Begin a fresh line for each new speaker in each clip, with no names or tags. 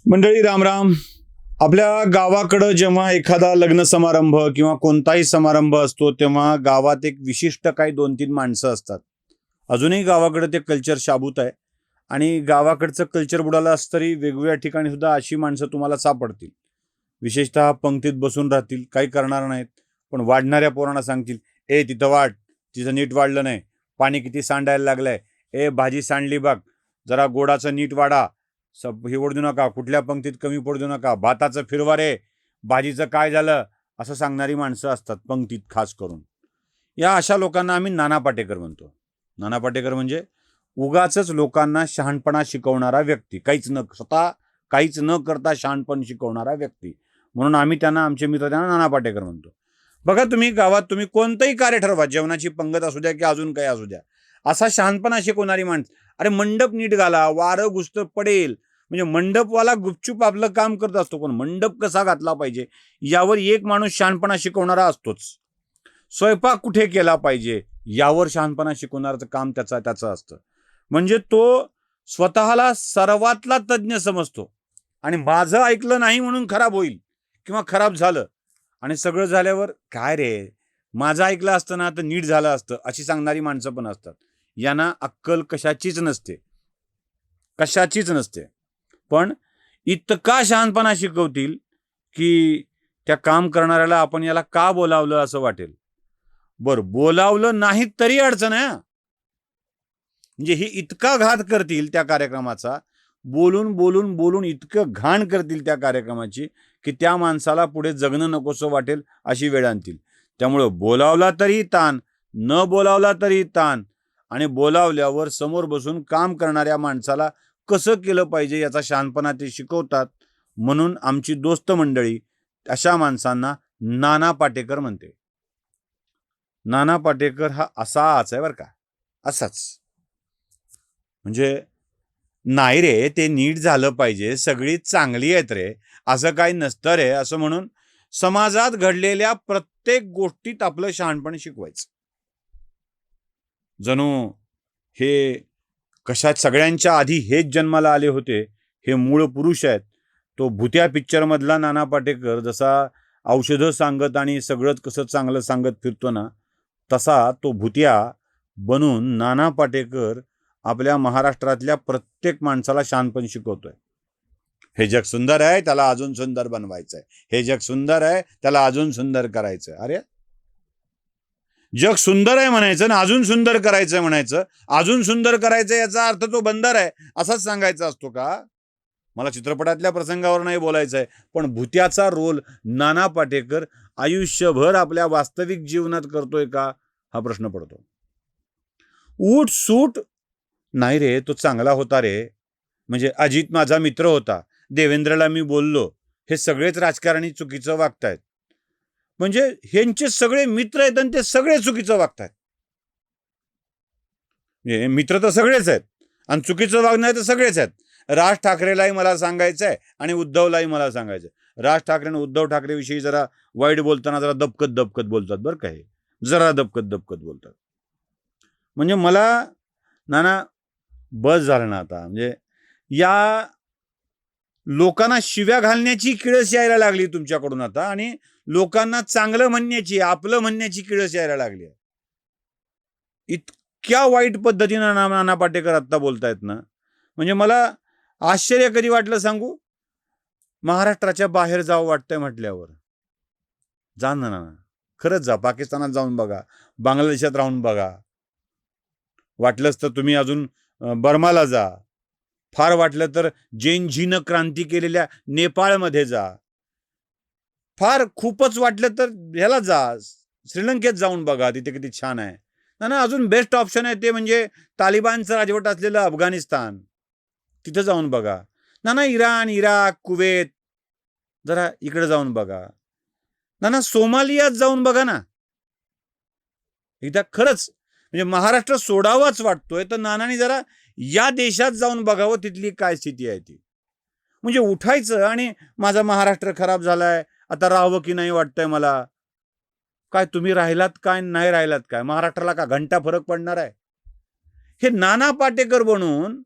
मंडळी रामराम. आपल्या गावाकडं जेव्हा एखादा लग्न समारंभ किंवा कोणताही समारंभ असतो तेव्हा गावात एक विशिष्ट काही 2-3 माणसं असतात. अजूनही गावाकडे ते कल्चर शाबूत आहे आणि गावाकडचं कल्चर बुडालं असं तरी वेगवेगळ्या ठिकाणी सुद्धा अशी माणसं तुम्हाला सापडतील. विशेषतः पंक्तीत बसून राहतील, काही करणार नाहीत, पण वाढणाऱ्या पोरांना सांगतील, ए तिथं वाढ, तिचं नीट वाढलं नाही, पाणी किती सांडायला लागलंय, ए भाजी सांडली बघ, जरा गोडाचं नीट वाढा, हे ओढ देऊ नका, कुठल्या पंक्तीत कमी पडू देऊ नका, भाताचं फिरवा रे, भाजीचं काय झालं, असं सांगणारी माणसं असतात पंक्तीत खास करून. या अशा लोकांना आम्ही नाना पाटेकर म्हणतो. नाना पाटेकर म्हणजे उगाचच लोकांना शहाणपणा शिकवणारा व्यक्ती, स्वतः काहीच न करता शहाणपण शिकवणारा व्यक्ती, म्हणून आम्ही त्यांना, आमचे मित्र त्यांना नाना पाटेकर म्हणतो. बघा, तुम्ही गावात तुम्ही कोणतंही कार्य ठरवा, जेवणाची पंगत असू द्या की अजून काही असू द्या, असा शहाणपणा शिकवणारी माणसं, अरे मंडप नीट घाला, वारं घुसतं पडेल, म्हणजे मंडपवाला गुपचूप आपलं काम करत असतो, पण मंडप कसा घातला पाहिजे यावर एक माणूस शहाणपणा शिकवणारा असतोच. स्वयंपाक कुठे केला पाहिजे यावर शहाणपणा शिकवणारं काम त्याचं असतं. म्हणजे तो स्वतःला सर्वातला तज्ज्ञ समजतो आणि माझं ऐकलं नाही म्हणून खराब होईल किंवा खराब झालं आणि सगळं झाल्यावर काय रे, माझं ऐकलं असतं ना तर नीट झालं असतं, अशी सांगणारी माणसं पण असतात. यांना अक्कल कशाचीच नसते. पण इतका शहाणपणा शिकवतील की त्या काम करणाऱ्याला आपण याला का बोलावलं असं वाटेल. बरं, बोलावलं नाही तरी अडचण आहे. म्हणजे ही इतका घात करतील त्या कार्यक्रमाचा, बोलून इतकं घाण करतील त्या कार्यक्रमाची की त्या माणसाला पुढे जगणं नकोसं वाटेल अशी वेळ आणतील. त्यामुळं बोलावला तरी ताण, न बोलावला तरी ताण, आणि बोलावल्यावर समोर बसून काम करणाऱ्या माणसाला कसं केलं पाहिजे याचा शहाणपणा ते शिकवतात. म्हणून आमची दोस्त मंडळी अशा माणसांना नाना पाटेकर म्हणते. नाना पाटेकर हा असाच आहे बरं का, असाच. म्हणजे नाही रे, ते नीट झालं पाहिजे, सगळी चांगली आहेत रे, असं काही नसतं रे, असं म्हणून समाजात घडलेल्या प्रत्येक गोष्टीत आपलं शहाणपण शिकवायचं. जणू हे कशात सगळ्यांच्या आधी हेच जन्माला आले होते, हे मूळ पुरुष आहेत. तो भूत्या पिक्चरमधला नाना पाटेकर जसा औषधं सांगत आणि सगळंच कसं चांगलं सांगत फिरतो ना, तसा तो भूत्या बनून नाना पाटेकर आपल्या महाराष्ट्रातल्या प्रत्येक माणसाला शहाणपण शिकवतोय. हे जग सुंदर आहे, त्याला अजून सुंदर बनवायचंय. हे जग सुंदर आहे, त्याला अजून सुंदर करायचंय. अरे, जग सुंदर आहे म्हणायचं ना अजून सुंदर करायचं म्हणायचं. अजून सुंदर करायचं याचा अर्थ तो बंदर आहे असाच सांगायचा असतो का? मला चित्रपटातल्या प्रसंगावर नाही बोलायचं आहे, पण भूत्याचा रोल नाना पाटेकर आयुष्यभर आपल्या वास्तविक जीवनात करतोय का हा प्रश्न पडतो. उठ सूट नाही रे, तो चांगला होता रे. म्हणजे अजित माझा मित्र होता, देवेंद्रला मी बोललो, हे सगळेच राजकारणी चुकीचं वागतायत. म्हणजे ह्यांचे सगळे मित्र आहेत आणि ते सगळे चुकीचं वागतात. मित्र तर सगळेच आहेत आणि चुकीचं वागणारे तर सगळेच आहेत. राज ठाकरेलाही मला सांगायचं आहे आणि उद्धवलाही मला सांगायचं आहे. राज ठाकरे आणि उद्धव ठाकरे विषयी जरा वाईट बोलताना जरा दबकत बोलतात बरं का, हे जरा दबकत बोलतात. म्हणजे मला नाना बस झालं ना आता. म्हणजे या लोकांना शिव्या घालण्याची किळस यायला लागली तुमच्याकडून आता, आणि लोकांना चांगलं म्हणण्याची, आपलं म्हणण्याची किळस यायला लागली. इतक्या वाईट पद्धतीनं नाना पाटेकर आत्ता बोलतायत ना, म्हणजे मला आश्चर्य कधी वाटलं सांगू? महाराष्ट्राच्या बाहेर जावं वाटतंय म्हटल्यावर जा ना, खरंच जा. पाकिस्तानात जाऊन बघा, बांगलादेशात राहून बघा, वाटलंच तर तुम्ही अजून बर्माला जा, फार वाटलं तर जैनजीनं क्रांती केलेल्या नेपाळमध्ये जा, फार खूपच वाटलं तर ह्याला जा, श्रीलंकेत जाऊन बघा, तिथे किती छान आहे ना. अजून बेस्ट ऑप्शन आहे ते म्हणजे तालिबानचं राजवट असलेलं अफगाणिस्तान, तिथं जाऊन बघा ना. इराण, इराक, कुवेत, जरा इकडे जाऊन बघा ना. सोमालियात जाऊन बघा ना एकदा. खरंच म्हणजे महाराष्ट्र सोडावाच वाटतोय तर नानांनी जरा या देशात जाऊन बघावं, तिथली काय स्थिती आहे ती. म्हणजे उठायचं आणि माझा महाराष्ट्र खराब झालाय, आता राहावं की नाही वाटतंय मला. काय तुम्ही राहिलात काय नाही राहिलात काय, महाराष्ट्राला का घंटा फरक पडणार आहे? हे नाना पाटेकर बनून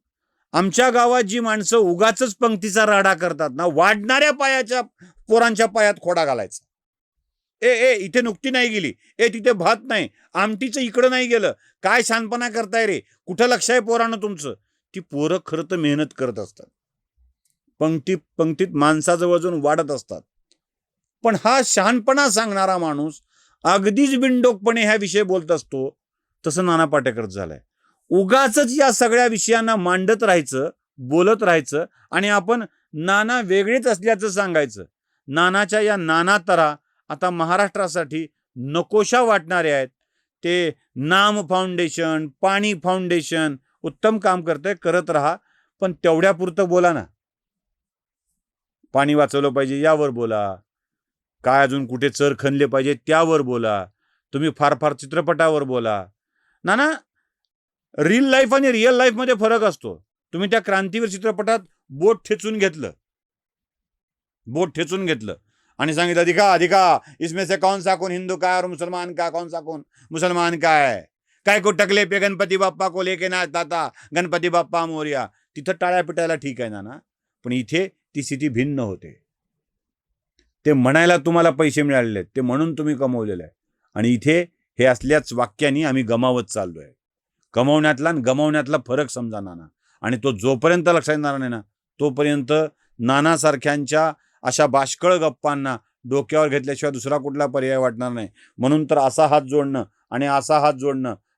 आमच्या गावात जी माणसं उगाचच पंक्तीचा राडा करतात ना, वाढणाऱ्या पायाच्या पोरांच्या पायात खोडा घालायचा. ए इथे नुकती नाही गेली, तिथे भात नाही, आमटीचं इकडं नाही गेलं, काय शहाणपणा करताय रे, कुठं लक्ष आहे पोरानं तुमचं. ती पोरं खरं तर मेहनत करत असतात, पंक्तीत माणसाचं वजन वाढत असतात. पण हा शहाणपणा सांगणारा माणूस अगदीच बिनडोकपणे ह्या विषय बोलत असतो. तसं नाना पाटेकर झालाय. उगाचच या सगळ्या विषयांना मांडत राहायचं, बोलत राहायचं आणि आपण नाना वेगळेच असल्याचं सांगायचं. नानाच्या या नाना तरा आता महाराष्ट्रासाठी नकोशा वाटणारे आहेत. ते नाम फाउंडेशन, पाणी फाउंडेशन उत्तम काम करतंय, करत राहा, पण तेवढ्यापुरतं बोला ना. पाणी वाचवलं पाहिजे यावर बोला, काय अजून कुठे चर खणले पाहिजे त्यावर बोला, तुम्ही फार फार चित्रपटावर बोला. नाना, रील लाईफ आणि रिअल लाईफ मध्ये फरक असतो. तुम्ही त्या क्रांतीवीर चित्रपटात बोट ठेचून घेतलं आणि सांगितलं अधिका इसमें से कौन सा कौन हिंदू का है और मुसलमान का कौन सा कौन मुसलमान का है, काय को टकले पे गणपती बाप्पा को लेके नाचता था, गणपती बाप्पा मोरया. तिथं टाळ्या पिटायला ठीक आहे ना, पण इथे ती स्थिती भिन्न होते. ते म्हणायला तुम्हाला पैसे मिळालेले, ते म्हणून तुम्ही कमवलेलं आहे, आणि इथे हे असल्याच वाक्यांनी आम्ही गमावत चाललोय. कमवण्यातला आणि गमावण्यातला फरक समजा नाना, आणि तो जोपर्यंत लक्षात येणार नाही ना, तोपर्यंत नानासारख्यांच्या अशा बाष्कळ गप्पांना डोक्यावर घेतल्याशिवाय दुसरा कुठला पर्याय वाटणार नाही. म्हणून तर असा हात जोडणं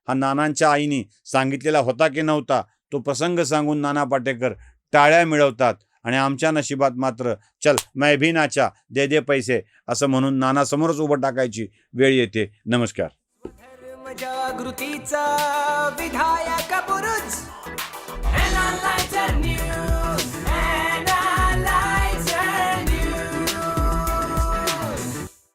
हा नानांच्या आईने सांगितलेला होता की नव्हता, तो प्रसंग सांगून नाना पाटेकर टाळ्या मिळवतात. आणि आमच्या नशिबात मात्र चल मैं भी नाचा, दे दे पैसे असं म्हणून नाना समोरच उभं टाकायची वेळ येते. नमस्कार.
धर्म जागृतीचा विधायक बुरुज